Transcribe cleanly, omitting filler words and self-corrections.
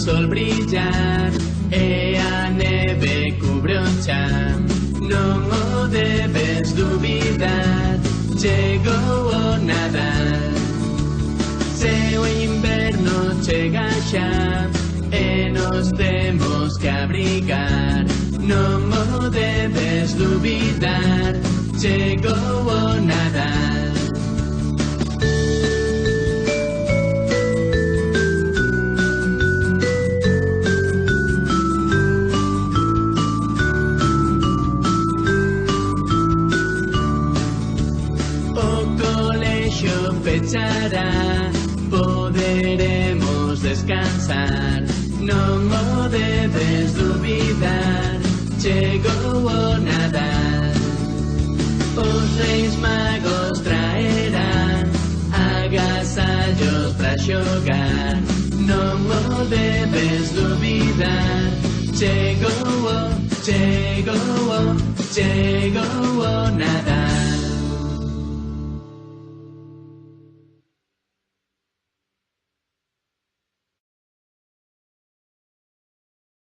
sol brillar e a neve cubre o chan. Non o debes dubidar, chegou o Nadal. Se o inverno chega xa e nos temos que abrigar, non o debes dubidar, chegou o Nadal. Pechará, poderemos descansar, non o debes dubidar, chegou o Nadal. Os Reis Magos traerán agasallos para xogar, non o debes dubidar, chegou o Nadal.